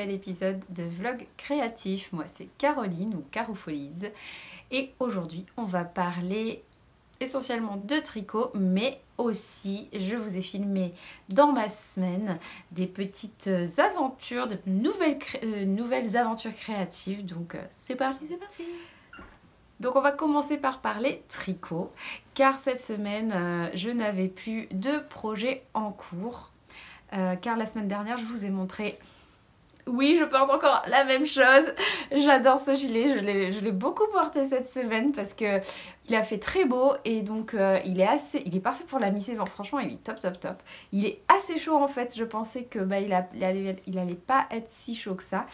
nouvel épisode de Vlog créatif. Moi c'est Caroline ou Caroufolies et aujourd'hui on va parler essentiellement de tricot, mais aussi je vous ai filmé dans ma semaine des petites aventures, de nouvelles aventures créatives. Donc c'est parti, c'est parti. Donc on va commencer par parler tricot, car cette semaine je n'avais plus de projet en cours. Car la semaine dernière je vous ai montré, oui je porte encore la même chose, j'adore ce gilet, je l'ai beaucoup porté cette semaine parce que il a fait très beau et donc il est parfait pour la mi-saison, franchement il est top top top. Il est assez chaud en fait, je pensais que il allait pas être si chaud que ça,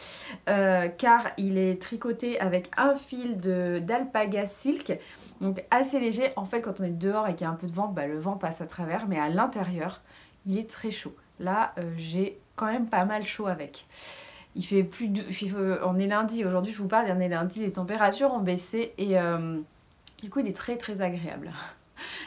car il est tricoté avec un fil d'alpaga silk, donc assez léger. En fait quand on est dehors et qu'il y a un peu de vent, le vent passe à travers, mais à l'intérieur il est très chaud. Là, j'ai quand même pas mal chaud avec. Il fait on est lundi, aujourd'hui je vous parle, on est lundi, les températures ont baissé et du coup il est très très agréable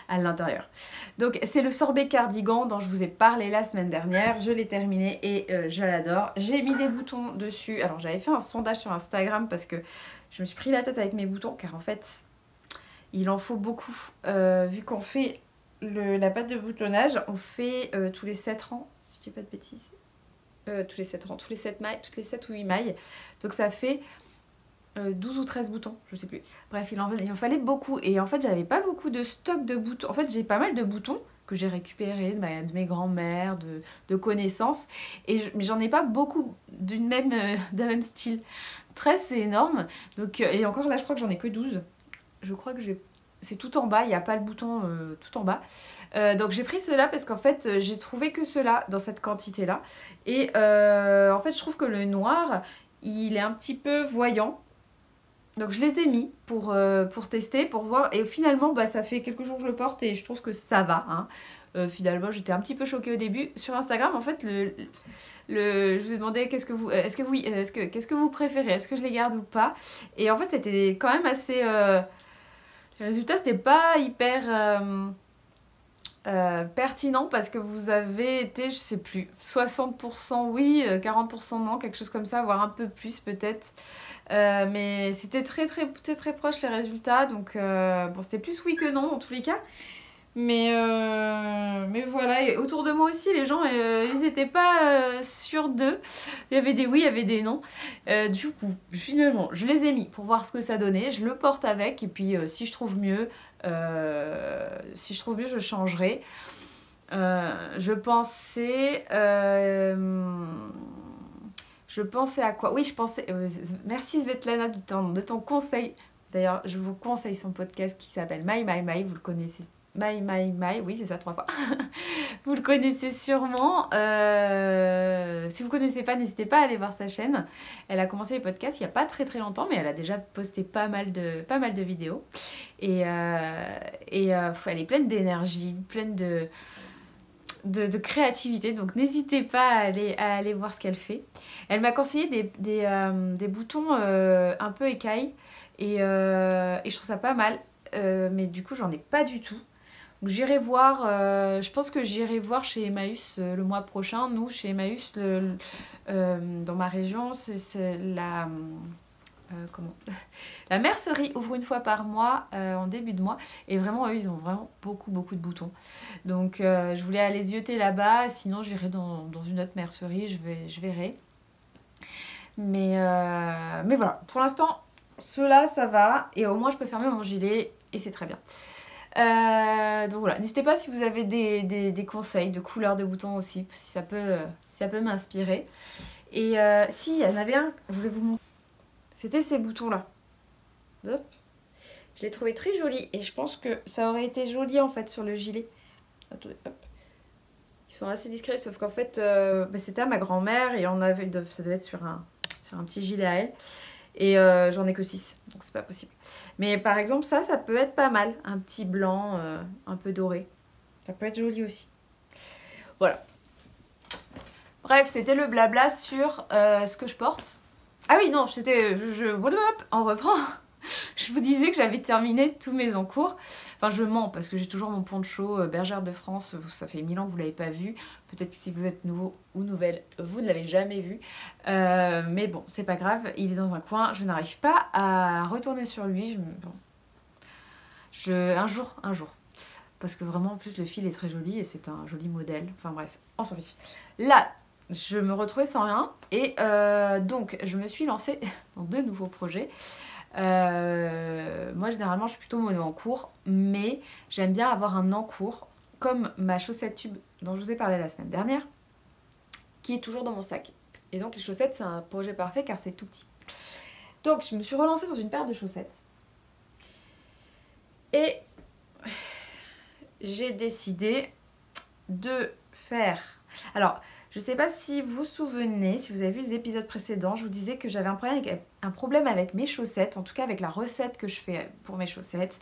à l'intérieur. Donc c'est le sorbet cardigan dont je vous ai parlé la semaine dernière, je l'ai terminé et je l'adore. J'ai mis des boutons dessus, alors j'avais fait un sondage sur Instagram parce que je me suis pris la tête avec mes boutons car en fait il en faut beaucoup, vu qu'on fait la pâte de boutonnage, on fait tous les 7 rangs, si je dis pas de bêtises, tous les 7 rangs, tous les 7 mailles, toutes les 7 ou 8 mailles, donc ça fait 12 ou 13 boutons, je sais plus. Bref, il en fallait beaucoup et en fait j'avais pas beaucoup de stock de boutons. En fait j'ai pas mal de boutons que j'ai récupérés de mes grands-mères, de connaissances, mais j'en ai pas beaucoup d'un même style. 13 c'est énorme, donc, et encore là je crois que j'en ai que 12. Je crois que c'est tout en bas, il n'y a pas le bouton tout en bas. Donc j'ai pris ceux-là parce qu'en fait j'ai trouvé que ceux-là dans cette quantité-là. Et en fait je trouve que le noir, il est un petit peu voyant. Donc je les ai mis pour tester, pour voir. Et finalement ça fait quelques jours que je le porte et je trouve que ça va. Hein. Finalement j'étais un petit peu choquée au début. Sur Instagram en fait je vous ai demandé qu'est-ce que vous préférez, est-ce que je les garde ou pas. Et en fait c'était quand même assez... Le résultat, c'était pas hyper pertinent parce que vous avez été, je sais plus, 60% oui, 40% non, quelque chose comme ça, voire un peu plus peut-être. Mais c'était très proche les résultats, donc bon, c'était plus oui que non en tous les cas. Mais voilà, et autour de moi aussi, les gens, ils étaient pas sûrs d'eux. Il y avait des oui, il y avait des non. Du coup, finalement, je les ai mis pour voir ce que ça donnait. Je le porte avec, et puis si je trouve mieux, je changerai. Je pensais à quoi? Oui, je pensais... merci Svetlana de ton conseil. D'ailleurs, je vous conseille son podcast qui s'appelle My, vous le connaissez. My, oui c'est ça 3 fois. Vous le connaissez sûrement. Si vous ne connaissez pas, n'hésitez pas à aller voir sa chaîne. Elle a commencé les podcasts il n'y a pas très longtemps, mais elle a déjà posté pas mal de vidéos. Et elle est pleine d'énergie, pleine de créativité, donc n'hésitez pas à aller voir ce qu'elle fait. Elle m'a conseillé des boutons un peu écailles et je trouve ça pas mal, mais du coup j'en ai pas du tout. Donc j'irai voir, je pense que j'irai voir chez Emmaüs le mois prochain. Nous, chez Emmaüs, dans ma région, c'est la mercerie ouvre une fois par mois, en début de mois. Et vraiment, eux, ils ont vraiment beaucoup de boutons. Donc je voulais aller zioter là-bas. Sinon, j'irai dans une autre mercerie, je verrai. Mais voilà, pour l'instant, ceux-là, ça va. Et au moins, je peux fermer mon gilet et c'est très bien. Donc voilà, n'hésitez pas si vous avez des conseils de couleurs de boutons aussi, si ça peut m'inspirer. Et si, il y en avait un, je voulais vous montrer. C'était ces boutons-là. Hop. Je les trouvais très jolis et je pense que ça aurait été joli en fait sur le gilet. Attendez, hop. Ils sont assez discrets, sauf qu'en fait, c'était à ma grand-mère et ça devait être sur un petit gilet à elle. Et j'en ai que 6, donc c'est pas possible. Mais par exemple, ça peut être pas mal. Un petit blanc, un peu doré. Ça peut être joli aussi. Voilà. Bref, c'était le blabla sur ce que je porte. Ah oui, non, on reprend. Je vous disais que j'avais terminé tous mes encours. Enfin, je mens parce que j'ai toujours mon poncho Bergère de France. Ça fait 1000 ans que vous ne l'avez pas vu. Peut-être que si vous êtes nouveau ou nouvelle, vous ne l'avez jamais vu. Mais bon, c'est pas grave. Il est dans un coin. Je n'arrive pas à retourner sur lui. Un jour. Parce que vraiment, en plus, le fil est très joli et c'est un joli modèle. Enfin bref, on s'en fiche. Là, je me retrouvais sans rien. Et donc, je me suis lancée dans 2 nouveaux projets. Moi généralement je suis plutôt mono en cours, mais j'aime bien avoir un encours comme ma chaussette tube dont je vous ai parlé la semaine dernière, qui est toujours dans mon sac. Et donc les chaussettes c'est un projet parfait car c'est tout petit. Donc je me suis relancée dans une paire de chaussettes et j'ai décidé de faire... Alors, je ne sais pas si vous vous souvenez, si vous avez vu les épisodes précédents, je vous disais que j'avais un problème avec mes chaussettes, en tout cas avec la recette que je fais pour mes chaussettes,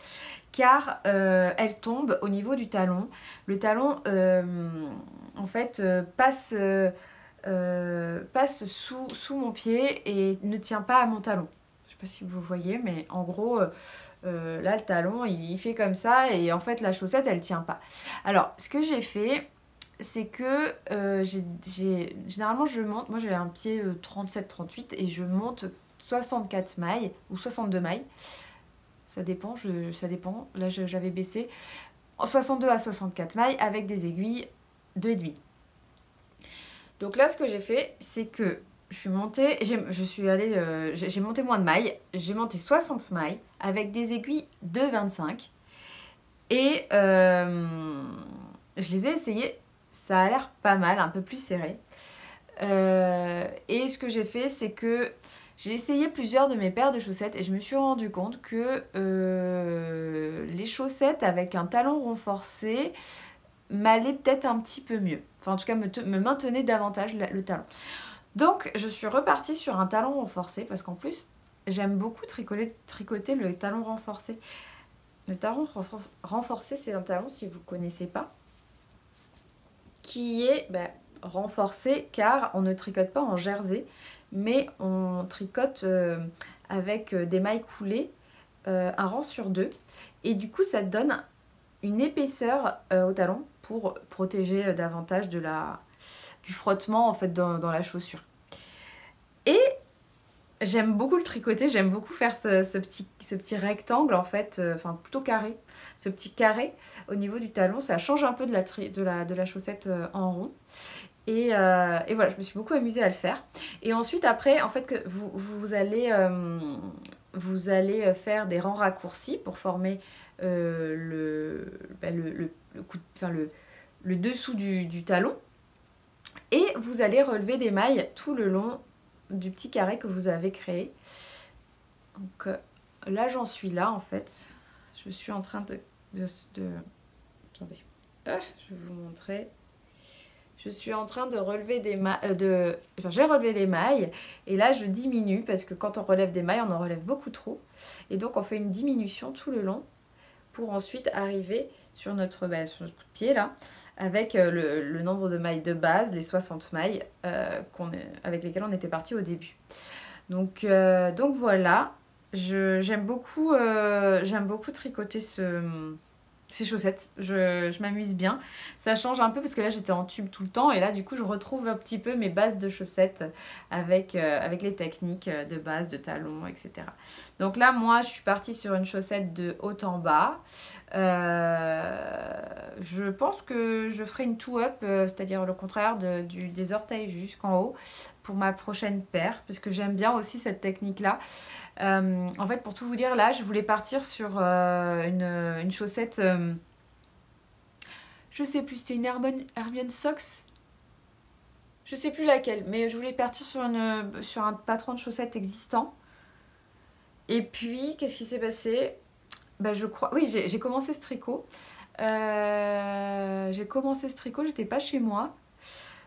car elles tombent au niveau du talon. Le talon, en fait, passe sous mon pied et ne tient pas à mon talon. Je ne sais pas si vous voyez, mais en gros... là le talon il fait comme ça et en fait la chaussette elle tient pas. Alors ce que j'ai fait c'est que généralement je monte, moi j'ai un pied 37-38 et je monte 64 mailles ou 62 mailles, ça dépend, là j'avais baissé en 62 à 64 mailles avec des aiguilles 2,5. Donc là ce que j'ai fait c'est que je suis montée, j'ai monté moins de mailles, j'ai monté 60 mailles avec des aiguilles de 25 et je les ai essayées, ça a l'air pas mal, un peu plus serré. Et ce que j'ai fait, c'est que j'ai essayé plusieurs de mes paires de chaussettes et je me suis rendu compte que les chaussettes avec un talon renforcé m'allaient peut-être un petit peu mieux. Enfin, en tout cas, me maintenaient davantage le talon. Donc, je suis repartie sur un talon renforcé parce qu'en plus, j'aime beaucoup tricoter le talon renforcé. Le talon renforcé, c'est un talon, si vous ne connaissez pas, qui est renforcé car on ne tricote pas en jersey, mais on tricote avec des mailles coulées, un rang sur 2. Et du coup, ça donne une épaisseur au talon pour protéger davantage du frottement en fait dans la chaussure. Et j'aime beaucoup le tricoter, j'aime beaucoup faire ce petit rectangle en fait, enfin plutôt carré, ce petit carré au niveau du talon, ça change un peu de la chaussette en rond. Et voilà, je me suis beaucoup amusée à le faire. Et ensuite après, en fait, vous allez faire des rangs raccourcis pour former le dessous du talon. Et vous allez relever des mailles tout le long du petit carré que vous avez créé. Donc là, j'en suis là en fait. Je suis en train de... Attendez. Je vais vous montrer. Je suis en train de relever des mailles. J'ai relevé les mailles et là je diminue parce que quand on relève des mailles, on en relève beaucoup trop. Et donc on fait une diminution tout le long pour ensuite arriver sur notre coup de pied là, avec le nombre de mailles de base, les 60 mailles avec lesquelles on était parti au début. Donc voilà, j'aime beaucoup tricoter ces chaussettes, je m'amuse bien. Ça change un peu parce que là j'étais en tube tout le temps et là du coup je retrouve un petit peu mes bases de chaussettes avec les techniques de base, de talons, etc. Donc là moi je suis partie sur une chaussette de haut en bas. Je pense que je ferai une toe-up, c'est-à-dire le contraire des orteils jusqu'en haut pour ma prochaine paire parce que j'aime bien aussi cette technique là. En fait, pour tout vous dire, là, je voulais partir sur une chaussette... je sais plus, c'était une Hermione Socks. Je sais plus laquelle, mais je voulais partir sur un patron de chaussettes existant. Et puis, qu'est-ce qui s'est passé ? Je crois... Oui, j'ai commencé ce tricot. J'étais pas chez moi.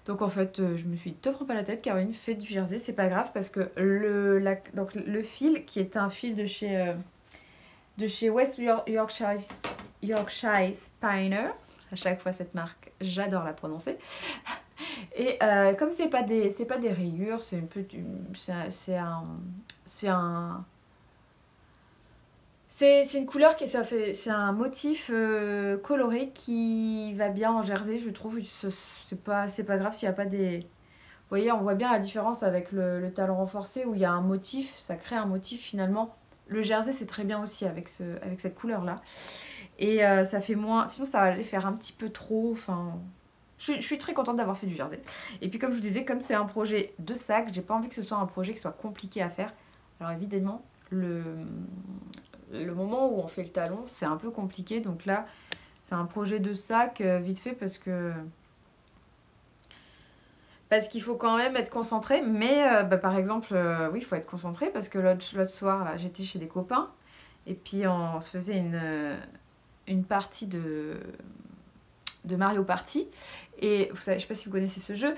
Donc en fait, je me suis dit, te prends pas la tête, Caroline, fais du jersey, c'est pas grave parce que le fil qui est un fil de chez West Yorkshire Spinner, à chaque fois cette marque, j'adore la prononcer. Et comme c'est pas des rayures, c'est un C'est une couleur qui c'est un motif coloré qui va bien en jersey, je trouve. C'est pas grave s'il n'y a pas des... Vous voyez, on voit bien la différence avec le talon renforcé où il y a un motif, ça crée un motif finalement. Le jersey, c'est très bien aussi avec cette couleur-là. Et ça fait moins... Sinon, ça va les faire un petit peu trop... Enfin... Je suis très contente d'avoir fait du jersey. Et puis comme je vous disais, comme c'est un projet de sac, j'ai pas envie que ce soit un projet qui soit compliqué à faire. Alors évidemment, le moment où on fait le talon, c'est un peu compliqué. Donc là, c'est un projet de sac vite fait parce qu'il faut quand même être concentré. Mais par exemple, oui, il faut être concentré parce que l'autre soir, là, j'étais chez des copains. Et puis on se faisait une partie de Mario Party. Et vous savez, je sais pas si vous connaissez ce jeu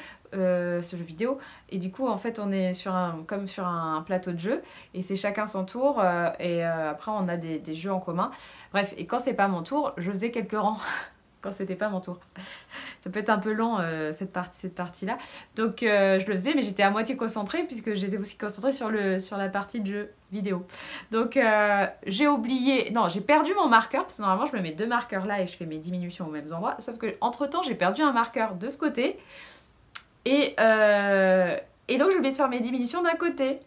vidéo. Et du coup, en fait, on est comme sur un plateau de jeu. Et c'est chacun son tour. Après, on a des jeux en commun. Bref, et quand c'est pas mon tour, je faisais quelques rangs. Quand c'était pas mon tour. Ça peut être un peu long, cette partie-là. Donc, je le faisais, mais j'étais à moitié concentrée, puisque j'étais aussi concentrée sur la partie de jeu vidéo. Donc, j'ai oublié... Non, j'ai perdu mon marqueur, parce que normalement, je me mets 2 marqueurs là et je fais mes diminutions aux mêmes endroits. Sauf que entre-temps, j'ai perdu un marqueur de ce côté. Et donc, j'ai oublié de faire mes diminutions d'un côté.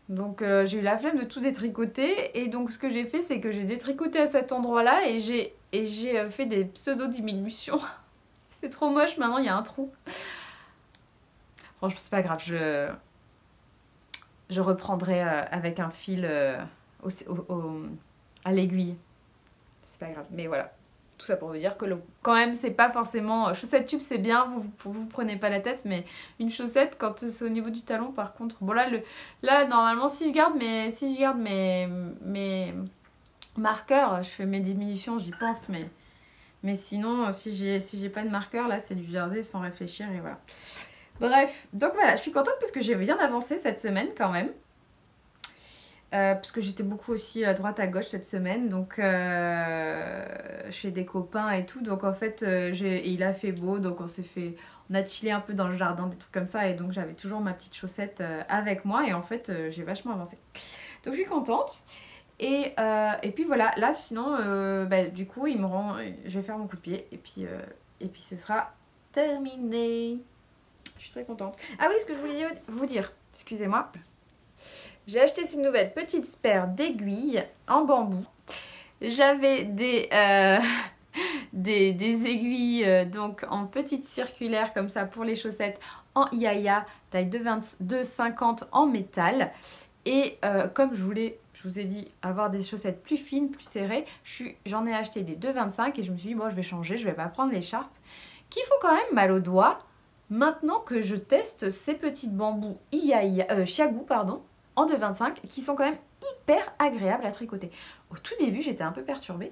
Donc j'ai eu la flemme de tout détricoter et donc ce que j'ai fait c'est que j'ai détricoté à cet endroit là et j'ai fait des pseudo-diminutions. C'est trop moche, maintenant il y a un trou. Franchement c'est pas grave, je reprendrai avec un fil à l'aiguille. C'est pas grave, mais voilà. Tout ça pour vous dire que quand même c'est pas forcément... Chaussette tube c'est bien, vous prenez pas la tête, mais une chaussette quand c'est au niveau du talon par contre... Bon là normalement si je garde mes marqueurs, je fais mes diminutions, j'y pense, mais sinon si j'ai pas de marqueur là c'est du jersey sans réfléchir et voilà. Bref, donc voilà, je suis contente parce que j'ai bien avancé cette semaine quand même. Parce que j'étais beaucoup aussi à droite à gauche cette semaine, donc chez des copains et tout, donc en fait il a fait beau, donc on a chillé un peu dans le jardin, des trucs comme ça, et donc j'avais toujours ma petite chaussette avec moi et en fait j'ai vachement avancé. Donc je suis contente et puis voilà, là sinon du coup je vais faire mon coup de pied et puis ce sera terminé. Je suis très contente. Ah oui, ce que je voulais vous dire, excusez-moi. J'ai acheté ces nouvelles petites paires d'aiguilles en bambou. J'avais des aiguilles donc en petites circulaires comme ça pour les chaussettes en Iaya, taille 2,50 en métal. Et comme je vous ai dit, avoir des chaussettes plus fines, plus serrées, j'en ai acheté des 2,25 et je me suis dit, bon, je vais changer, je vais pas prendre l'écharpe, qui font quand même mal aux doigts. Maintenant que je teste ces petites bambous Chiagu, pardon, en 2,25 qui sont quand même hyper agréables à tricoter. Au tout début, j'étais un peu perturbée.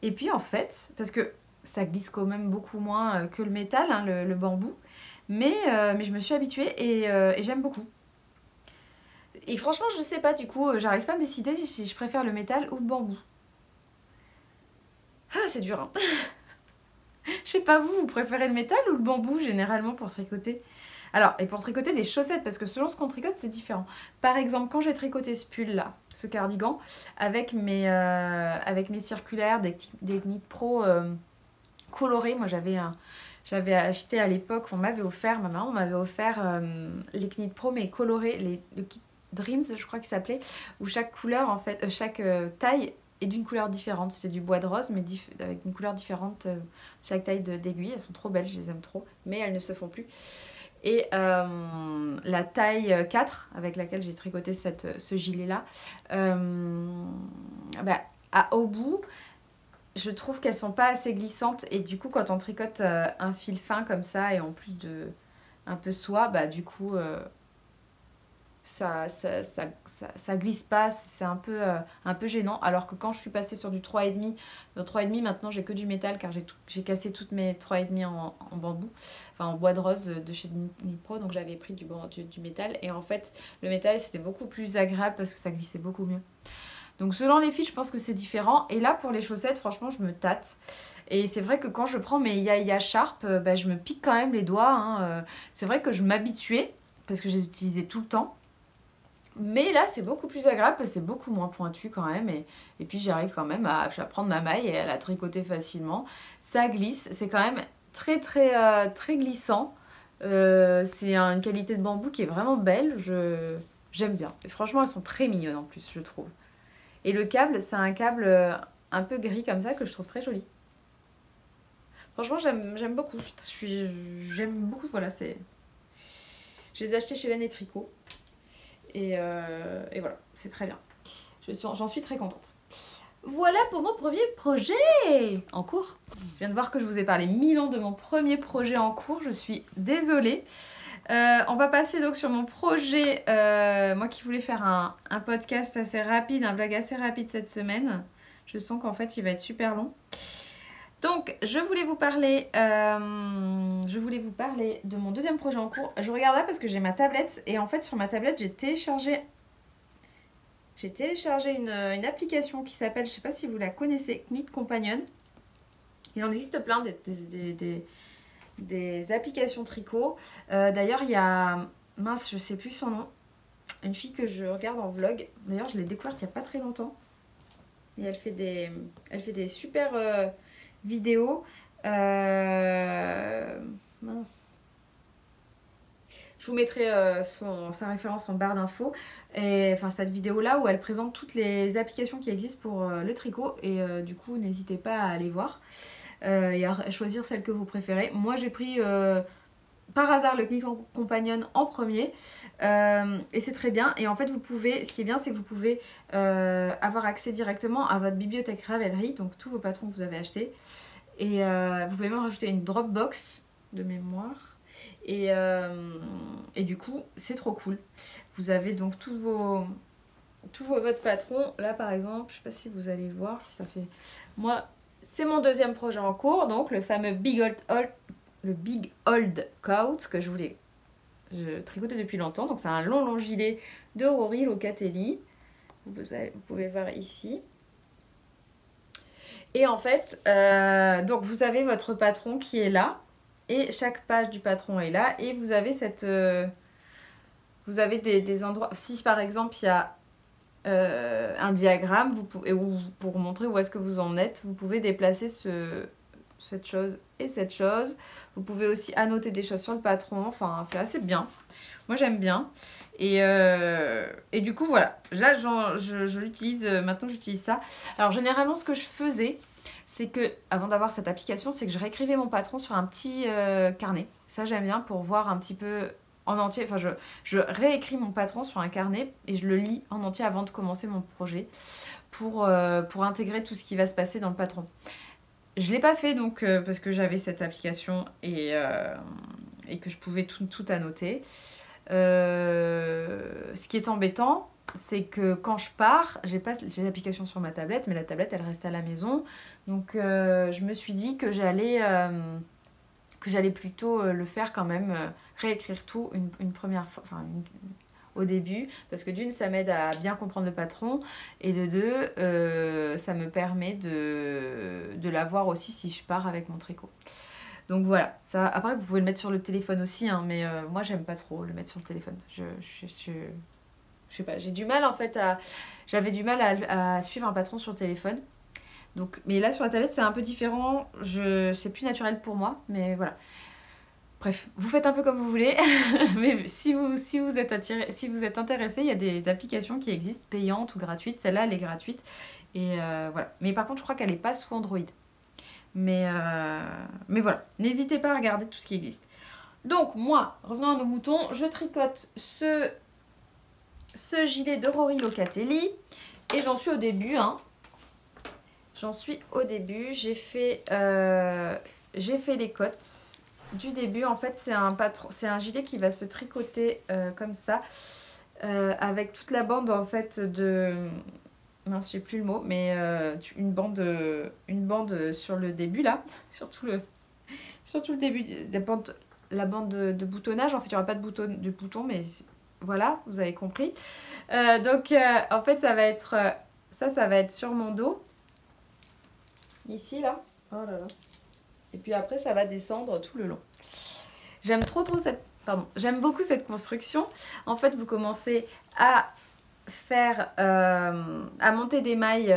Et puis en fait, parce que ça glisse quand même beaucoup moins que le métal, hein, le bambou, mais je me suis habituée et j'aime beaucoup. Et franchement, je sais pas, du coup, j'arrive pas à me décider si je préfère le métal ou le bambou. Ah, c'est dur, hein. Je sais pas, vous préférez le métal ou le bambou généralement pour tricoter? Alors, et pour tricoter des chaussettes, parce que selon ce qu'on tricote, c'est différent. Par exemple, quand j'ai tricoté ce pull-là, ce cardigan, avec mes circulaires, des Knit Pro colorés, moi j'avais acheté à l'époque, ma maman m'avait offert les Knit Pro, mais colorés, le kit Dreams, je crois qu'il s'appelait, où chaque couleur, en fait, chaque taille est d'une couleur différente. C'était du bois de rose, mais avec une couleur différente, chaque taille d'aiguille. Elles sont trop belles, je les aime trop, mais elles ne se font plus. Et la taille 4 avec laquelle j'ai tricoté ce gilet-là, au bout, je trouve qu'elles sont pas assez glissantes. Et du coup, quand on tricote un fil fin comme ça, et en plus de un peu soie, du coup, ça glisse pas, c'est un peu gênant. Alors que quand je suis passée sur du 3,5, dans 3,5 maintenant j'ai que du métal car j'ai cassé toutes mes 3,5 en bambou, enfin en bois de rose de chez Knit Pro, donc j'avais pris du métal. Et en fait le métal c'était beaucoup plus agréable parce que ça glissait beaucoup mieux. Donc selon les fils je pense que c'est différent. Et là pour les chaussettes franchement je me tâte. Et c'est vrai que quand je prends mes Iaya Sharp, je me pique quand même les doigts, hein. C'est vrai que je m'habituais parce que je les utilisais tout le temps. Mais là, c'est beaucoup plus agréable parce que c'est beaucoup moins pointu quand même. Et puis, j'arrive quand même à prendre ma maille et à la tricoter facilement. Ça glisse. C'est quand même très glissant. C'est une qualité de bambou qui est vraiment belle. J'aime bien. Et franchement, elles sont très mignonnes en plus, je trouve. Et le câble, c'est un câble un peu gris comme ça que je trouve très joli. Franchement, j'aime beaucoup. J'aime beaucoup, voilà. Je les ai achetés chez Laine et Tricot. Et voilà, c'est très bien. J'en suis très contente. Voilà pour mon premier projet en cours. Je viens de voir que je vous ai parlé 1000 ans de mon premier projet en cours. Je suis désolée. On va passer donc sur mon projet. Moi qui voulais faire un podcast assez rapide, un vlog assez rapide cette semaine. Je sens qu'en fait il va être super long. Donc je voulais vous parler de mon deuxième projet en cours. Je regarde là parce que j'ai ma tablette. Et en fait sur ma tablette j'ai téléchargé une application qui s'appelle, je ne sais pas si vous la connaissez, Knit Companion. Il en existe plein des applications tricot. D'ailleurs, il y a, mince, je ne sais plus son nom, une fille que je regarde en vlog. D'ailleurs, je l'ai découverte il n'y a pas très longtemps. Et elle fait des super vidéos. Mince. Je vous mettrai sa référence en barre d'infos. Enfin, cette vidéo-là où elle présente toutes les applications qui existent pour le tricot. Et du coup, n'hésitez pas à aller voir et à choisir celle que vous préférez. Moi, j'ai pris par hasard le Knit Companion en premier. Et c'est très bien. Et en fait, ce qui est bien, c'est que vous pouvez avoir accès directement à votre bibliothèque Ravelry. Donc, tous vos patrons que vous avez achetés. Et vous pouvez même rajouter une Dropbox de mémoire. Et du coup, c'est trop cool. Vous avez donc tous votre patron. Là, par exemple, je sais pas si vous allez voir, si ça fait... Moi, c'est mon deuxième projet en cours, donc le fameux Big Old Coat que je tricotais depuis longtemps. Donc, c'est un long gilet de Rory Locatelli. Vous pouvez voir ici. Et en fait, donc vous avez votre patron qui est là. Et chaque page du patron est là. Et vous avez vous avez des endroits... Si par exemple il y a un diagramme, pour montrer où est-ce que vous en êtes, vous pouvez déplacer cette chose et cette chose. Vous pouvez aussi annoter des choses sur le patron. Enfin, c'est assez bien. Moi, j'aime bien. Et du coup, voilà. Là, je l'utilise. Maintenant, j'utilise ça. Alors, généralement, ce que je faisais... c'est que, avant d'avoir cette application, c'est que je réécrivais mon patron sur un petit carnet. Ça, j'aime bien pour voir un petit peu en entier. Enfin, je réécris mon patron sur un carnet et je le lis en entier avant de commencer mon projet pour intégrer tout ce qui va se passer dans le patron. Je ne l'ai pas fait donc parce que j'avais cette application et que je pouvais tout annoter. Ce qui est embêtant, c'est que quand je pars, j'ai l'application sur ma tablette, mais la tablette elle reste à la maison. Donc je me suis dit que j'allais plutôt le faire quand même, réécrire tout une première fois, enfin au début, parce que d'une ça m'aide à bien comprendre le patron et de deux ça me permet de l'avoir aussi si je pars avec mon tricot. Donc voilà, ça, après vous pouvez le mettre sur le téléphone aussi, hein, mais moi j'aime pas trop le mettre sur le téléphone. Je sais pas, j'ai du mal en fait j'avais du mal à suivre un patron sur le téléphone. Donc, mais là sur la tablette c'est un peu différent, c'est plus naturel pour moi, mais voilà. Bref, vous faites un peu comme vous voulez, mais si vous êtes intéressé, il y a des applications qui existent, payantes ou gratuites. Celle-là, elle est gratuite. Et voilà. Mais par contre, je crois qu'elle n'est pas sous Android. Mais voilà, n'hésitez pas à regarder tout ce qui existe. Donc moi, revenons à nos moutons, je tricote ce gilet de Rory Locatelli. Et j'en suis au début, hein. J'en suis au début, j'ai fait les côtes du début. En fait, c'est un gilet qui va se tricoter comme ça, avec toute la bande en fait de... Non, je sais plus le mot, mais une bande sur le début là, sur tout le début, la bande de boutonnage. En fait, il n'y aura pas de bouton, mais voilà, vous avez compris. Donc, en fait, ça va être sur mon dos. Ici, là. Oh là là. Et puis après, ça va descendre tout le long. J'aime beaucoup cette construction. En fait, vous commencez à faire à monter des mailles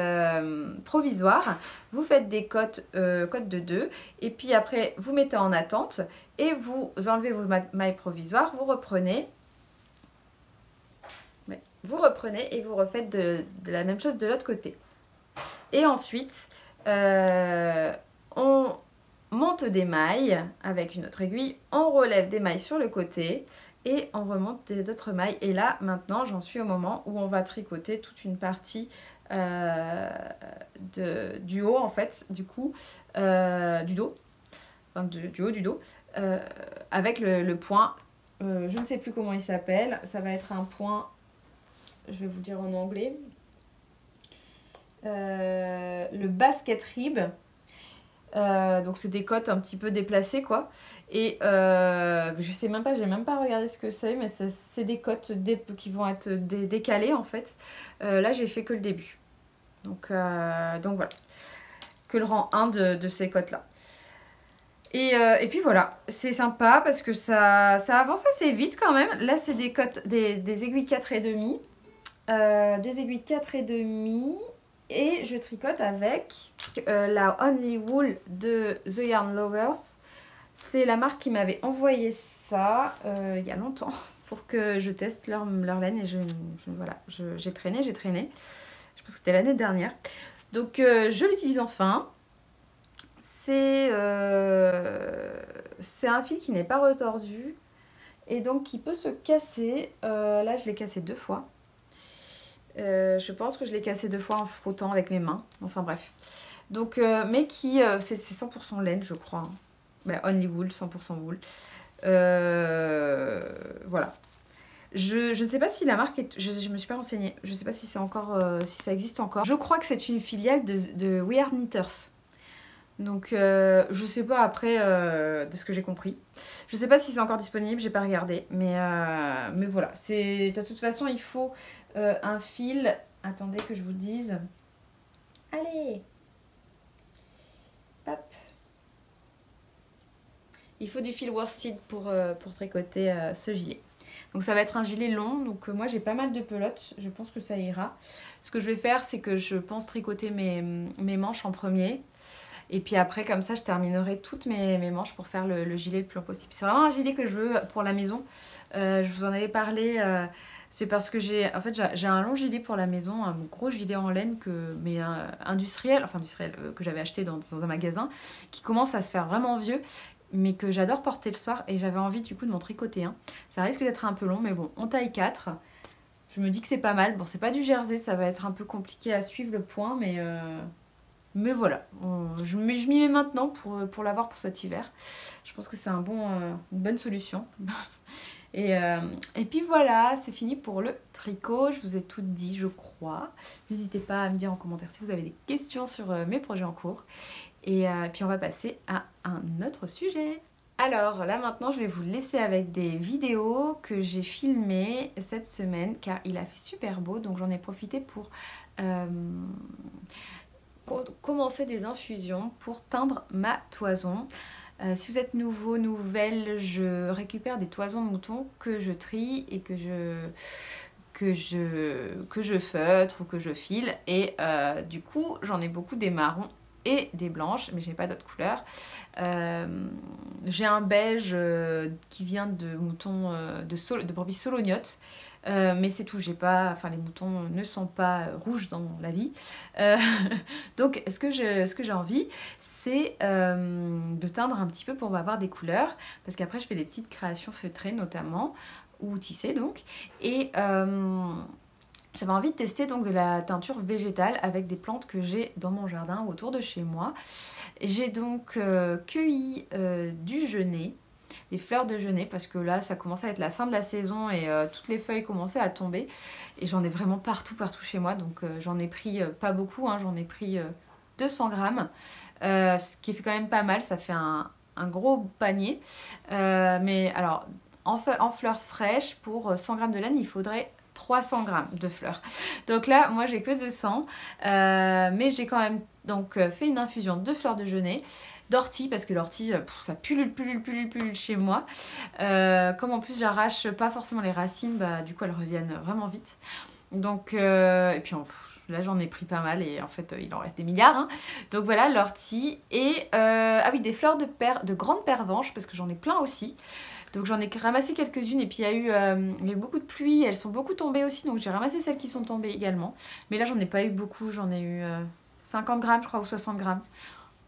provisoires, vous faites des cotes de 2 et puis après vous mettez en attente et vous enlevez vos mailles provisoires, vous reprenez et vous refaites de la même chose de l'autre côté. Et ensuite on monte des mailles avec une autre aiguille, on relève des mailles sur le côté et on remonte des autres mailles. Et là, maintenant, j'en suis au moment où on va tricoter toute une partie du haut, en fait, du coup, du dos, enfin, du haut du dos, avec le point, je ne sais plus comment il s'appelle, ça va être un point, je vais vous dire en anglais, le basket rib. Donc c'est des cotes un petit peu déplacées quoi et je sais même pas, j'ai même pas regardé ce que c'est, mais c'est des cotes qui vont être décalées en fait. Là j'ai fait que le début, donc voilà, que le rang 1 de ces cotes là et puis voilà, c'est sympa parce que ça avance assez vite quand même. Là c'est des cotes, des aiguilles 4,5, des aiguilles 4,5 et je tricote avec la Only Wool de The Yarn Lovers. C'est la marque qui m'avait envoyé ça il y a longtemps pour que je teste leur laine et voilà, j'ai traîné. Je pense que c'était l'année dernière. Donc je l'utilise enfin. C'est un fil qui n'est pas retordu et donc qui peut se casser. Là je l'ai cassé 2 fois. Je pense que je l'ai cassé 2 fois en frottant avec mes mains. Enfin bref. Donc, mais qui, c'est 100% laine, je crois. Bah, Only Wool, 100% wool. Voilà. Je sais pas si la marque est... Je me suis pas renseignée. Je sais pas si c'est encore... si ça existe encore. Je crois que c'est une filiale de We Are Knitters. Donc, je sais pas après de ce que j'ai compris. Je sais pas si c'est encore disponible, j'ai pas regardé. Mais voilà. De toute façon, il faut un fil... Attendez que je vous dise. Allez! Hop. Il faut du fil worsted pour tricoter ce gilet. Donc ça va être un gilet long, donc moi j'ai pas mal de pelotes, je pense que ça ira. Ce que je vais faire, c'est que je pense tricoter mes manches en premier. Et puis après, comme ça, je terminerai toutes mes manches pour faire le gilet le plus long possible. C'est vraiment un gilet que je veux pour la maison. Je vous en avais parlé... c'est parce que j'ai un long gilet pour la maison, un gros gilet en laine industriel, que j'avais acheté dans un magasin, qui commence à se faire vraiment vieux, mais que j'adore porter le soir et j'avais envie du coup de m'en tricoter un. Ça risque d'être un peu long, mais bon, en taille 4, je me dis que c'est pas mal. Bon, c'est pas du jersey, ça va être un peu compliqué à suivre le point, mais voilà, je m'y mets maintenant pour l'avoir pour cet hiver. Je pense que c'est une bonne solution. Et puis voilà, c'est fini pour le tricot. Je vous ai tout dit, je crois. N'hésitez pas à me dire en commentaire si vous avez des questions sur mes projets en cours. Et puis on va passer à un autre sujet. Alors là maintenant, je vais vous laisser avec des vidéos que j'ai filmées cette semaine car il a fait super beau. Donc j'en ai profité pour commencer des infusions pour teindre ma toison. Si vous êtes nouveau, nouvelle, je récupère des toisons de moutons que je trie et que je feutre ou que je file. Et du coup, j'en ai beaucoup des marrons et des blanches, mais j'ai pas d'autres couleurs. J'ai un beige qui vient de moutons de brebis solognottes. Mais c'est tout, les moutons ne sont pas rouges dans la vie. Donc ce que j'ai envie, c'est de teindre un petit peu pour avoir des couleurs, parce qu'après je fais des petites créations feutrées notamment, ou tissées donc, et j'avais envie de tester donc de la teinture végétale avec des plantes que j'ai dans mon jardin ou autour de chez moi. J'ai donc cueilli du genêt, des fleurs de genêt, parce que là ça commence à être la fin de la saison et toutes les feuilles commençaient à tomber et j'en ai vraiment partout chez moi, donc j'en ai pris pas beaucoup, hein, j'en ai pris 200 grammes, ce qui fait quand même pas mal, ça fait un gros panier, mais alors en fleurs fraîches pour 100 grammes de laine il faudrait 300 grammes de fleurs. Donc là, moi j'ai que 200, mais j'ai quand même donc fait une infusion de fleurs de genêt, d'ortie, parce que l'ortie, ça pullule chez moi. Comme en plus j'arrache pas forcément les racines, bah, du coup elles reviennent vraiment vite. Donc, et puis là j'en ai pris pas mal et en fait il en reste des milliards. Hein. Donc voilà, l'ortie et ah oui, des fleurs de grande pervenche parce que j'en ai plein aussi. Donc j'en ai ramassé quelques-unes et puis il y a eu beaucoup de pluie, elles sont beaucoup tombées aussi, donc j'ai ramassé celles qui sont tombées également. Mais là j'en ai pas eu beaucoup, j'en ai eu 50 grammes je crois ou 60 grammes.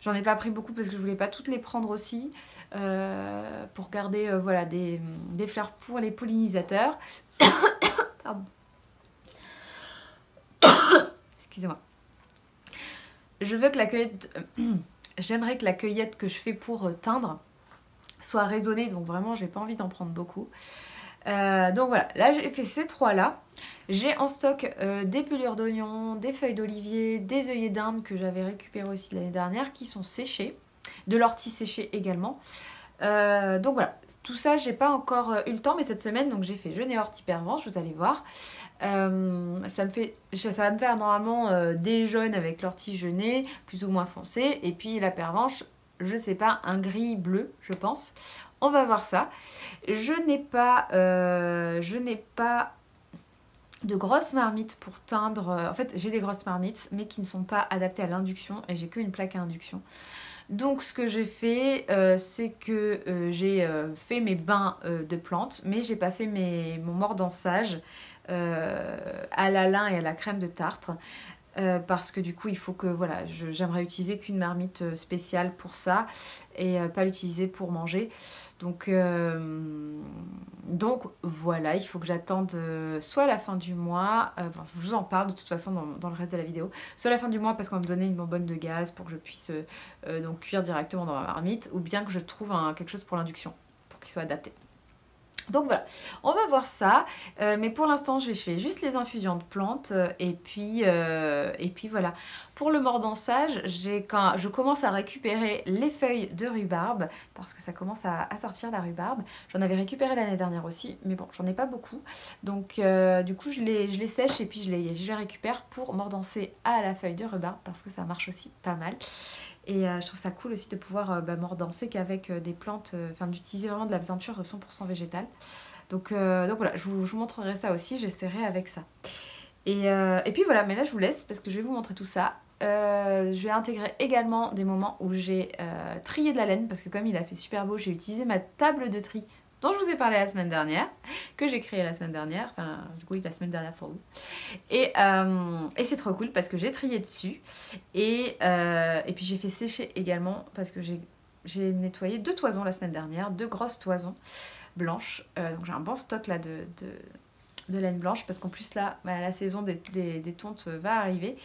J'en ai pas pris beaucoup parce que je voulais pas toutes les prendre aussi pour garder voilà, des fleurs pour les pollinisateurs. Pardon. Excusez-moi. Je veux que la cueillette... J'aimerais que la cueillette que je fais pour teindre soit raisonnée, donc vraiment j'ai pas envie d'en prendre beaucoup. Donc voilà, là j'ai fait ces trois-là. J'ai en stock des pelures d'oignons, des feuilles d'olivier, des œillets d'Inde que j'avais récupéré aussi l'année dernière qui sont séchés, de l'ortie séchée également. Donc voilà, tout ça j'ai pas encore eu le temps, mais cette semaine donc j'ai fait jeûner ortie pervenche, vous allez voir. Ça va me faire normalement des jaunes avec l'ortie jeûnée, plus ou moins foncé, et puis la pervenche, je sais pas, un gris bleu je pense. On va voir ça. Je n'ai pas de grosses marmites pour teindre. En fait, j'ai des grosses marmites, mais qui ne sont pas adaptées à l'induction et j'ai qu'une plaque à induction. Donc, ce que j'ai fait, c'est que j'ai fait mes bains de plantes, mais j'ai pas fait mon mordançage à la lin et à la crème de tartre. Parce que du coup il faut que voilà, j'aimerais utiliser qu'une marmite spéciale pour ça et pas l'utiliser pour manger, donc voilà, il faut que j'attende soit la fin du mois, enfin, je vous en parle de toute façon dans le reste de la vidéo, soit la fin du mois parce qu'on va me donner une bonbonne de gaz pour que je puisse donc cuire directement dans ma marmite, ou bien que je trouve quelque chose pour l'induction pour qu'il soit adapté. Donc voilà, on va voir ça, mais pour l'instant j'ai fait juste les infusions de plantes et puis voilà. Pour le mordançage, je commence à récupérer les feuilles de rhubarbe parce que ça commence à sortir la rhubarbe. J'en avais récupéré l'année dernière aussi, mais bon, j'en ai pas beaucoup. Donc du coup je les sèche et puis je les récupère pour mordancer à la feuille de rhubarbe parce que ça marche aussi pas mal. Et je trouve ça cool aussi de pouvoir mordancer qu'avec des plantes, enfin d'utiliser vraiment de la teinture 100% végétale. Donc voilà, je vous montrerai ça aussi, j'essaierai avec ça. Et puis voilà, mais là je vous laisse parce que je vais vous montrer tout ça. Je vais intégrer également des moments où j'ai trié de la laine parce que comme il a fait super beau, j'ai utilisé ma table de tri dont je vous ai parlé la semaine dernière, que j'ai créé la semaine dernière, enfin du coup la semaine dernière pour vous. Et c'est trop cool parce que j'ai trié dessus et puis j'ai fait sécher également parce que j'ai nettoyé 2 toisons la semaine dernière, 2 grosses toisons blanches. Donc j'ai un bon stock là de laine blanche parce qu'en plus là la saison des tontes va arriver.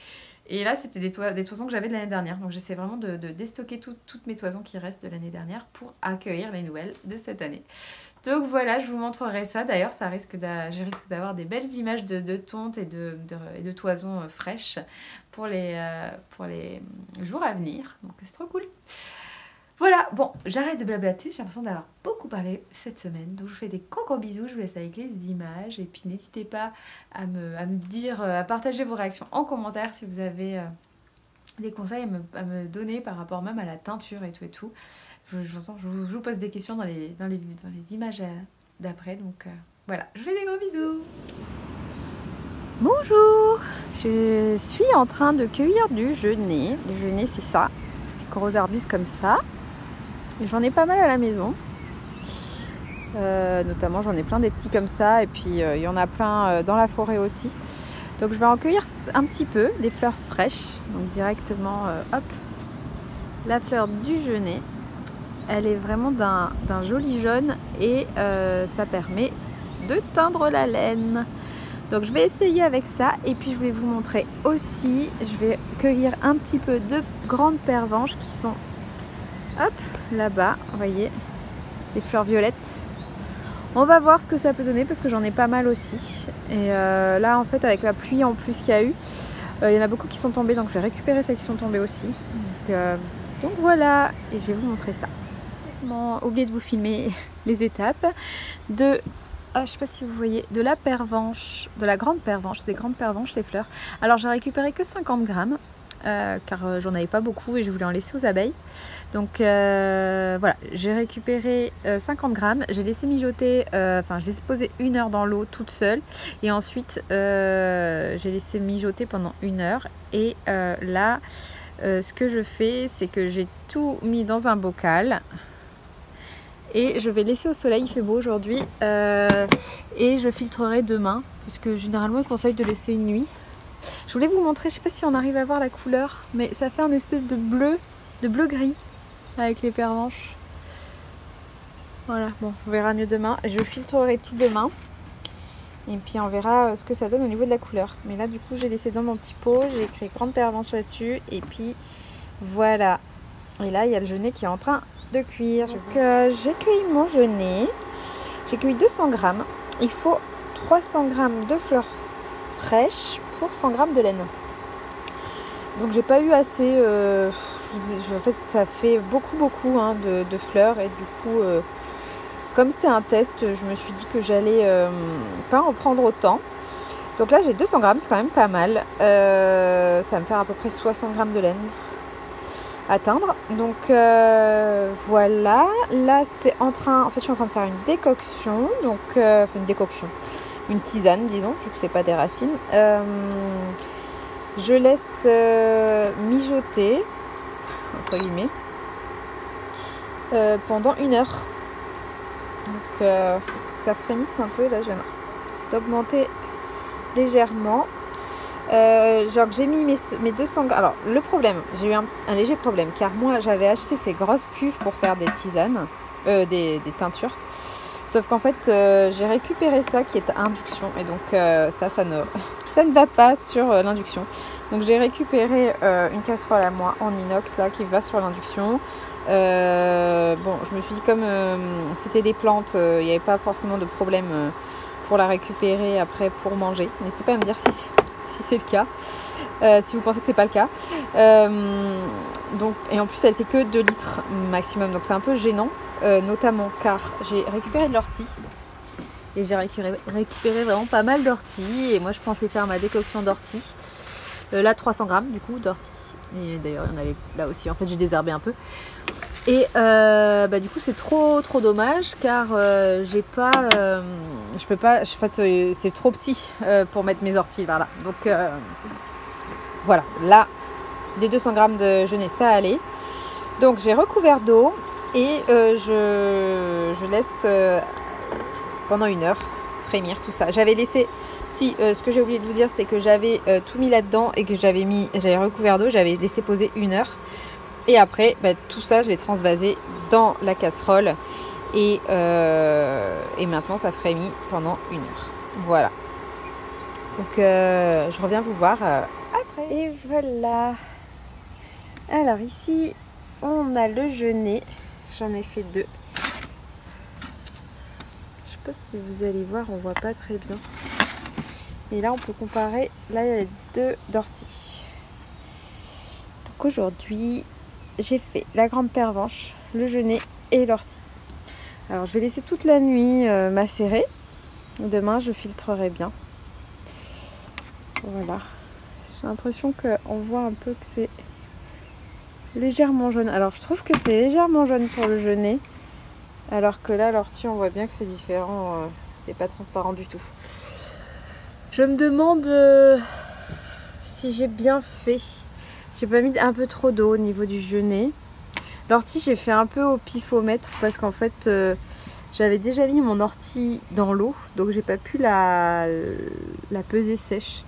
Et là, c'était des toisons que j'avais de l'année dernière. Donc, j'essaie vraiment de déstocker toutes mes toisons qui restent de l'année dernière pour accueillir les nouvelles de cette année. Donc, voilà, je vous montrerai ça. D'ailleurs, je risque d'avoir des belles images de tontes et de toisons fraîches pour les jours à venir. Donc, c'est trop cool. Voilà, bon, j'arrête de blablater, j'ai l'impression d'avoir beaucoup parlé cette semaine. Donc je vous fais des gros bisous, je vous laisse avec les images. Et puis n'hésitez pas à me dire, à partager vos réactions en commentaire si vous avez des conseils à me donner par rapport même à la teinture et tout. Je vous pose des questions dans les images d'après. Donc voilà, je vous fais des gros bisous. Bonjour, je suis en train de cueillir du genêt. Le genêt, c'est ça, c'est des gros arbustes comme ça. J'en ai pas mal à la maison, notamment j'en ai plein des petits comme ça et puis il y en a plein dans la forêt aussi. Donc je vais en cueillir un petit peu, des fleurs fraîches, donc directement hop, la fleur du genêt. Elle est vraiment d'un joli jaune et ça permet de teindre la laine. Donc je vais essayer avec ça et puis je vais vous montrer aussi, je vais cueillir un petit peu de grandes pervenches qui sont hop, là-bas, vous voyez, les fleurs violettes. On va voir ce que ça peut donner parce que j'en ai pas mal aussi. Et là, en fait, avec la pluie en plus qu'il y a eu, il y en a beaucoup qui sont tombées, donc je vais récupérer celles qui sont tombées aussi. Donc voilà, et je vais vous montrer ça. Bon, oublié de vous filmer les étapes de, je sais pas si vous voyez, de la pervenche, de la grande pervenche, c'est des grandes pervenches les fleurs. Alors j'ai récupéré que 50 grammes. car j'en avais pas beaucoup et je voulais en laisser aux abeilles. Donc voilà, j'ai récupéré 50 grammes, j'ai laissé mijoter, enfin je laissé poser 1 heure dans l'eau toute seule et ensuite j'ai laissé mijoter pendant 1 heure et là ce que je fais c'est que j'ai tout mis dans un bocal et je vais laisser au soleil, il fait beau aujourd'hui et je filtrerai demain puisque généralement ils conseillent de laisser une nuit. Je voulais vous montrer, je sais pas si on arrive à voir la couleur, mais ça fait un espèce de bleu gris avec les pervenches. Voilà, bon, on verra mieux demain. Je filtrerai tout demain et puis on verra ce que ça donne au niveau de la couleur. Mais là, du coup, j'ai laissé dans mon petit pot, j'ai écrit grande pervenche là-dessus et puis voilà. Et là, il y a le genêt qui est en train de cuire. Donc, j'ai cueilli mon genêt. J'ai cueilli 200 grammes. Il faut 300 grammes de fleurs fraîches pour 100 grammes de laine. Donc j'ai pas eu assez, en fait ça fait beaucoup hein, de fleurs et du coup comme c'est un test je me suis dit que j'allais pas en prendre autant. Donc là j'ai 200 grammes, c'est quand même pas mal, ça va me faire à peu près 60 grammes de laine à atteindre. Donc voilà, là c'est en fait je suis en train de faire une décoction, donc une tisane disons, vu que c'est pas des racines. Je laisse mijoter, entre guillemets, pendant 1 heure. Donc ça frémisse un peu, là je viens d'augmenter légèrement. Genre j'ai mis mes 200 grammes. Alors le problème, j'ai eu un léger problème, car moi j'avais acheté ces grosses cuves pour faire des tisanes, des teintures. Sauf qu'en fait j'ai récupéré ça qui est à induction et donc ça ne va pas sur l'induction. Donc j'ai récupéré une casserole à moi en inox là qui va sur l'induction. Bon, je me suis dit comme c'était des plantes, il n'y avait pas forcément de problème pour la récupérer après pour manger. N'hésitez pas à me dire si c'est le cas, si vous pensez que c'est pas le cas. Donc, et en plus elle fait que 2 litres maximum, donc c'est un peu gênant. Notamment car j'ai récupéré de l'ortie et j'ai récupéré vraiment pas mal d'ortie et moi je pensais faire ma décoction d'ortie, là 300 grammes du coup d'ortie et d'ailleurs il y en avait là aussi, en fait j'ai désherbé un peu et du coup c'est trop dommage car j'ai pas je peux pas, en fait c'est trop petit pour mettre mes orties vers là, donc voilà, là des 200 grammes de genêt ça allait, donc j'ai recouvert d'eau. Et je laisse pendant 1 heure frémir tout ça. J'avais laissé, ce que j'ai oublié de vous dire, c'est que j'avais tout mis là-dedans et que j'avais recouvert d'eau, j'avais laissé poser 1 heure. Et après, tout ça, je l'ai transvasé dans la casserole. Et maintenant, ça frémit pendant 1 heure. Voilà. Donc, je reviens vous voir après. Et voilà. Alors ici, on a le genêt. J'en ai fait 2. Je sais pas si vous allez voir, on voit pas très bien. Et là on peut comparer, là il y a les 2 d'ortie. Donc aujourd'hui j'ai fait la grande pervenche, le genêt et l'ortie. Alors je vais laisser toute la nuit macérer. Demain je filtrerai bien. Voilà. J'ai l'impression qu'on voit un peu que c'est légèrement jaune. Alors je trouve que c'est légèrement jaune pour le genêt, alors que là l'ortie on voit bien que c'est différent, c'est pas transparent du tout. Je me demande si j'ai bien fait, si j'ai pas mis un peu trop d'eau au niveau du genêt. L'ortie j'ai fait un peu au pifomètre parce qu'en fait j'avais déjà mis mon ortie dans l'eau, donc j'ai pas pu la peser sèche.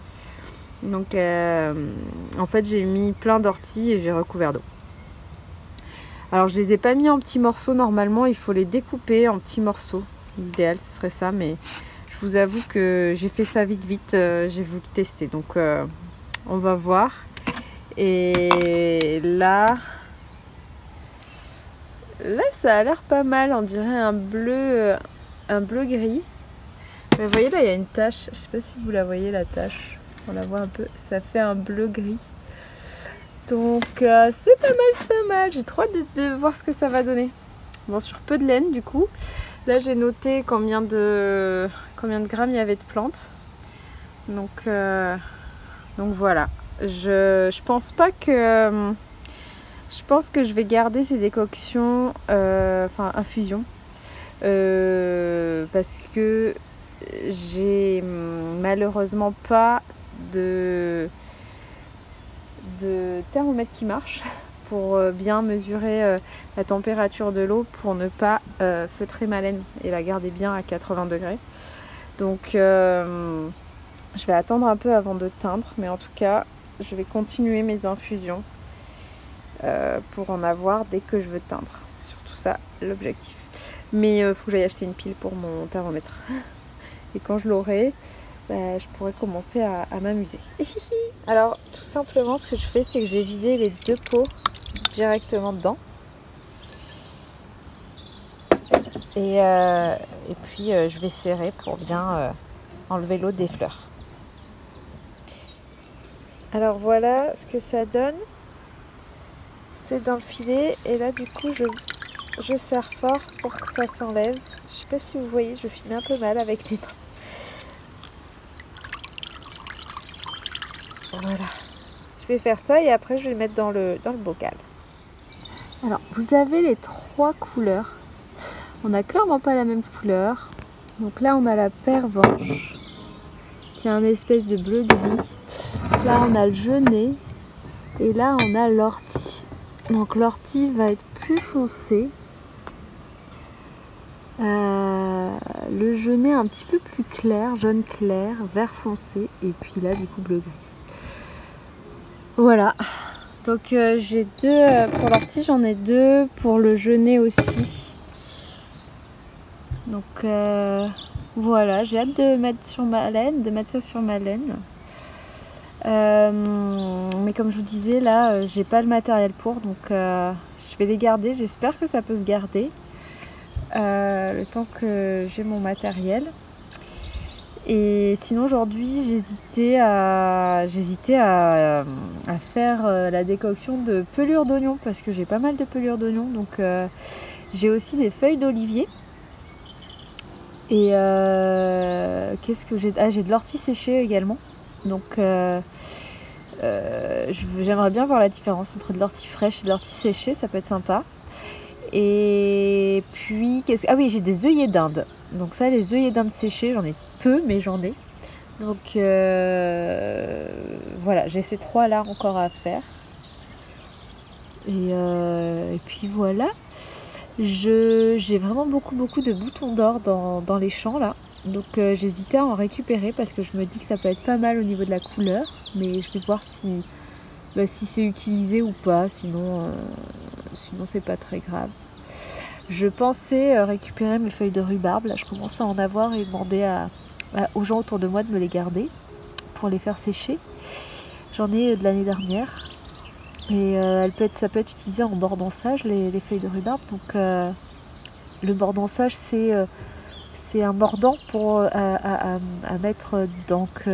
Donc en fait j'ai mis plein d'orties et j'ai recouvert d'eau. Alors je les ai pas mis en petits morceaux, normalement il faut les découper en petits morceaux. L'idéal ce serait ça, mais je vous avoue que j'ai fait ça vite, j'ai voulu tester. Donc on va voir. Et là ça a l'air pas mal, on dirait un bleu gris. Mais vous voyez là il y a une tache, je sais pas si vous la voyez la tache. On la voit un peu, ça fait un bleu gris. Donc c'est pas mal, j'ai trop hâte de voir ce que ça va donner. Bon, sur peu de laine du coup. Là j'ai noté combien de grammes il y avait de plantes. Donc voilà. Je pense pas que... je pense que je vais garder ces décoctions, enfin infusions, parce que j'ai malheureusement pas de thermomètre qui marche pour bien mesurer la température de l'eau pour ne pas feutrer ma laine et la garder bien à 80 degrés. Donc je vais attendre un peu avant de teindre, mais en tout cas je vais continuer mes infusions pour en avoir dès que je veux teindre. C'est surtout ça l'objectif. Mais il faut que j'aille acheter une pile pour mon thermomètre. Et quand je l'aurai, je pourrai commencer à m'amuser. Alors tout simplement ce que je fais, c'est que je vais vider les 2 pots directement dedans. Et puis je vais serrer pour bien enlever l'eau des fleurs. Alors voilà ce que ça donne. C'est dans le filet et là du coup je serre fort pour que ça s'enlève. Je sais pas si vous voyez, je filme un peu mal avec les mains. Voilà. Je vais faire ça et après je vais le mettre dans le bocal. Alors vous avez les 3 couleurs. On n'a clairement pas la même couleur. Donc là on a la pervenche qui a un espèce de bleu gris. Là on a le genêt et là on a l'ortie. Donc l'ortie va être plus foncé. Le genêt un petit peu plus clair, jaune clair, vert foncé. Et puis là du coup bleu gris. Voilà. Donc j'ai 2 pour l'ortie, j'en ai 2 pour le genêt aussi. Donc voilà, j'ai hâte de mettre sur ma laine, de mettre ça sur ma laine. Mais comme je vous disais là j'ai pas le matériel pour, donc je vais les garder. J'espère que ça peut se garder le temps que j'ai mon matériel. Et sinon aujourd'hui j'hésitais à faire la décoction de pelure d'oignon parce que j'ai pas mal de pelure d'oignon. Donc j'ai aussi des feuilles d'olivier. Et qu'est-ce que j'ai? Ah, j'ai de l'ortie séchée également. Donc j'aimerais bien voir la différence entre de l'ortie fraîche et de l'ortie séchée, ça peut être sympa. Et puis ah oui, j'ai des œillets d'Inde. Donc ça, les œillets d'Inde séchés, j'en ai peu, mais j'en ai. Donc voilà, j'ai ces 3 là encore à faire. Et puis voilà. J'ai vraiment beaucoup de boutons d'or dans les champs là. Donc j'hésitais à en récupérer parce que je me dis que ça peut être pas mal au niveau de la couleur. Mais je vais voir si c'est utilisé ou pas. Sinon c'est pas très grave. Je pensais récupérer mes feuilles de rhubarbe. Là je commence à en avoir et demander aux gens autour de moi de me les garder pour les faire sécher. J'en ai de l'année dernière. Et ça peut être utilisé en bordansage, les feuilles de rhubarbe. Donc le bordansage c'est un mordant pour à mettre donc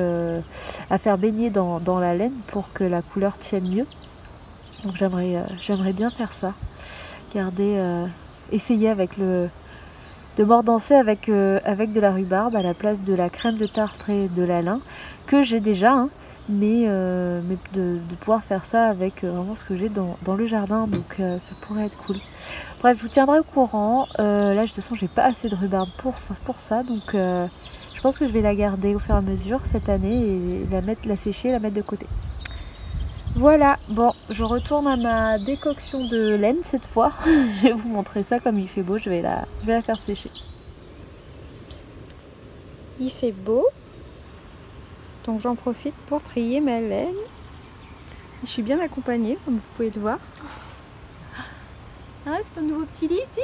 à faire baigner dans la laine pour que la couleur tienne mieux. Donc j'aimerais bien faire ça, essayer de mordancer avec de la rhubarbe à la place de la crème de tartre et de la lin que j'ai déjà, hein, mais de pouvoir faire ça avec vraiment ce que j'ai dans le jardin. Donc ça pourrait être cool. Bref, je vous tiendrai au courant. Là de toute façon j'ai pas assez de rhubarbe pour ça, donc je pense que je vais la garder au fur et à mesure cette année et la sécher, la mettre de côté. Voilà, bon, je retourne à ma décoction de laine cette fois. Je vais vous montrer ça comme il fait beau, je vais la faire sécher. Il fait beau, donc j'en profite pour trier ma laine. Je suis bien accompagnée, comme vous pouvez le voir. Ah, c'est un nouveau petit lit ici.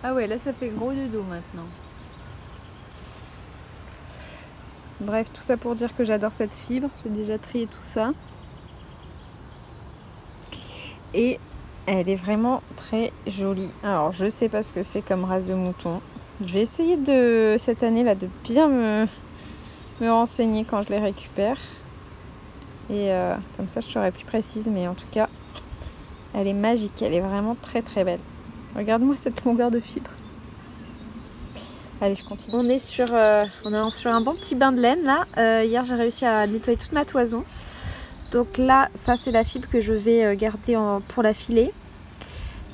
Ah ouais, là ça fait gros de dos maintenant. Bref, tout ça pour dire que j'adore cette fibre. J'ai déjà trié tout ça. Et elle est vraiment très jolie. Alors, je sais pas ce que c'est comme race de mouton. Je vais essayer cette année là de bien me renseigner quand je les récupère. Et comme ça, je serai plus précise. Mais en tout cas, elle est magique. Elle est vraiment très très belle. Regarde-moi cette longueur de fibre. Allez, je continue. On est sur un bon petit bain de laine là. Hier, j'ai réussi à nettoyer toute ma toison. Donc là, ça c'est la fibre que je vais garder pour la filer.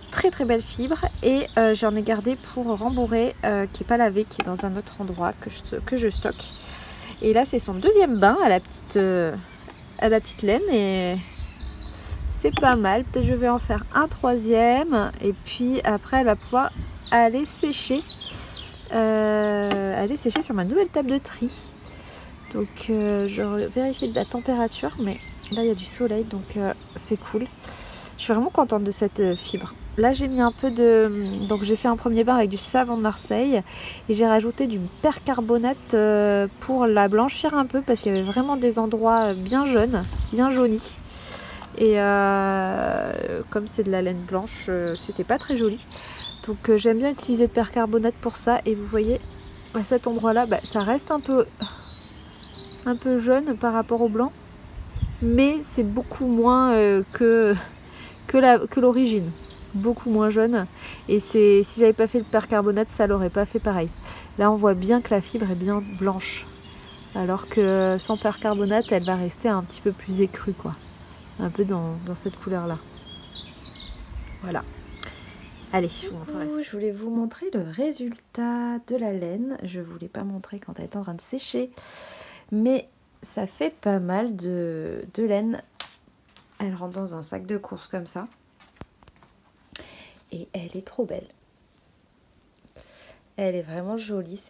Très très belle fibre. Et j'en ai gardé pour rembourrer qui n'est pas lavé, qui est dans un autre endroit que je stocke. Et là, c'est son deuxième bain à la petite laine. Et c'est pas mal. Peut-être je vais en faire un troisième. Et puis après, elle va pouvoir aller sécher. Aller sécher sur ma nouvelle table de tri. Donc je vérifie la température, mais là il y a du soleil, donc c'est cool. Je suis vraiment contente de cette fibre. Là j'ai mis un peu donc j'ai fait un premier bain avec du savon de Marseille et j'ai rajouté du percarbonate pour la blanchir un peu, parce qu'il y avait vraiment des endroits bien jaunes, bien jaunis. Et comme c'est de la laine blanche, c'était pas très joli. Donc j'aime bien utiliser le percarbonate pour ça. Et vous voyez, à cet endroit là, ça reste un peu jaune par rapport au blanc, mais c'est beaucoup moins que l'origine, beaucoup moins jaune. Et si j'avais pas fait le percarbonate, ça l'aurait pas fait pareil. Là on voit bien que la fibre est bien blanche, alors que sans percarbonate elle va rester un petit peu plus écrue, quoi, un peu dans cette couleur là. Voilà. Allez, je vous montrerai ça. Je voulais vous montrer le résultat de la laine. Je ne vous l'ai pas montré quand elle est en train de sécher, mais ça fait pas mal de laine. Elle rentre dans un sac de course comme ça. Et elle est trop belle. Elle est vraiment jolie.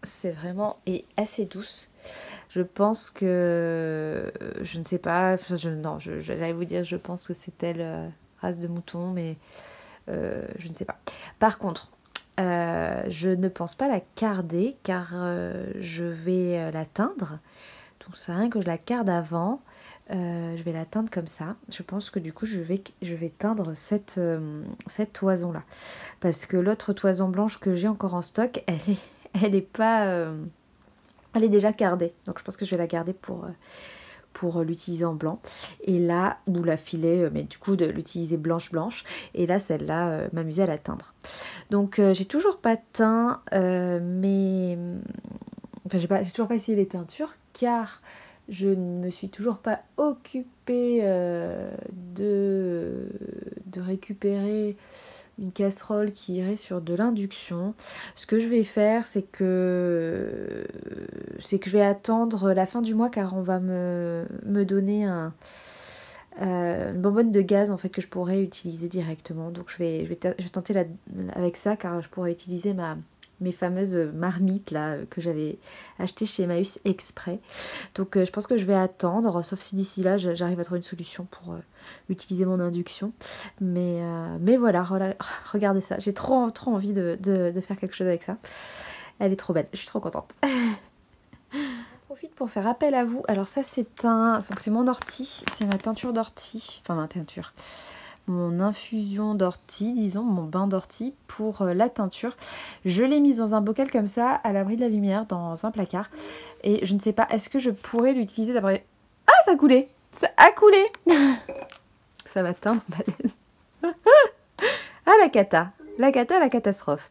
C'est vraiment et assez douce. Je pense que... Je ne sais pas... j'allais vous dire, je pense que c'est telle race de mouton, mais je ne sais pas. Par contre, je ne pense pas la carder, car je vais la teindre. Donc c'est rien que je la carde avant. Je vais la teindre comme ça. Je pense que du coup je vais teindre cette toison là, parce que l'autre toison blanche que j'ai encore en stock, elle est pas elle est déjà cardée, donc je pense que je vais la garder pour l'utiliser en blanc, et là, ou la filer, mais du coup de l'utiliser blanche, et là celle-là, m'amuser à la teindre. Donc j'ai toujours pas teint, mais enfin j'ai toujours pas essayé les teintures, car je ne me suis toujours pas occupée de récupérer une casserole qui irait sur de l'induction. Ce que je vais faire, c'est que je vais attendre la fin du mois, car on va me donner une bonbonne de gaz en fait, que je pourrais utiliser directement. Donc je vais tenter avec ça, car je pourrais utiliser mes fameuses marmites là que j'avais achetées chez Emmaüs exprès. Donc je pense que je vais attendre, sauf si d'ici là j'arrive à trouver une solution pour utiliser mon induction. Mais voilà, regardez ça. J'ai trop envie de faire quelque chose avec ça. Elle est trop belle, je suis trop contente. J'en profite pour faire appel à vous. Alors ça c'est mon ortie, c'est ma teinture d'ortie, enfin ma teinture, mon infusion d'ortie, disons, mon bain d'ortie pour la teinture. Je l'ai mise dans un bocal comme ça, à l'abri de la lumière, dans un placard. Et je ne sais pas, est-ce que je pourrais l'utiliser d'après... Ah, ça a coulé! Ça a coulé! Ça va teindre ma laine. Ah, la cata, la catastrophe.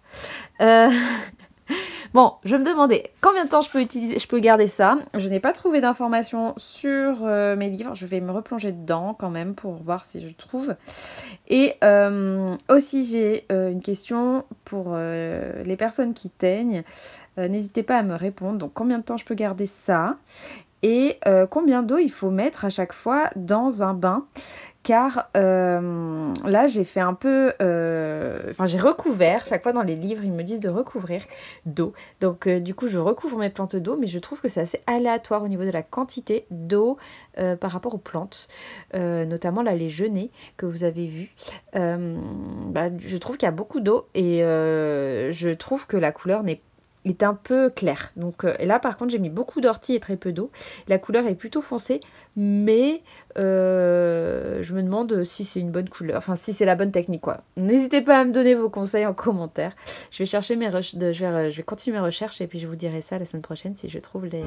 Bon, je me demandais combien de temps je peux garder ça. Je n'ai pas trouvé d'informations sur mes livres. Je vais me replonger dedans quand même pour voir si je trouve. Et aussi j'ai une question pour les personnes qui teignent. N'hésitez pas à me répondre. Donc combien de temps je peux garder ça? Et combien d'eau il faut mettre à chaque fois dans un bain? Car là j'ai fait un peu, j'ai recouvert, chaque fois dans les livres ils me disent de recouvrir d'eau. Donc du coup je recouvre mes plantes d'eau, mais je trouve que c'est assez aléatoire au niveau de la quantité d'eau par rapport aux plantes. Notamment là les genêts que vous avez vus. Je trouve qu'il y a beaucoup d'eau et je trouve que la couleur est un peu clair. Donc là par contre j'ai mis beaucoup d'ortie et très peu d'eau. La couleur est plutôt foncée, mais je me demande si c'est une bonne couleur, enfin si c'est la bonne technique quoi. N'hésitez pas à me donner vos conseils en commentaire. Je vais chercher je vais continuer mes recherches et puis je vous dirai ça la semaine prochaine si je trouve les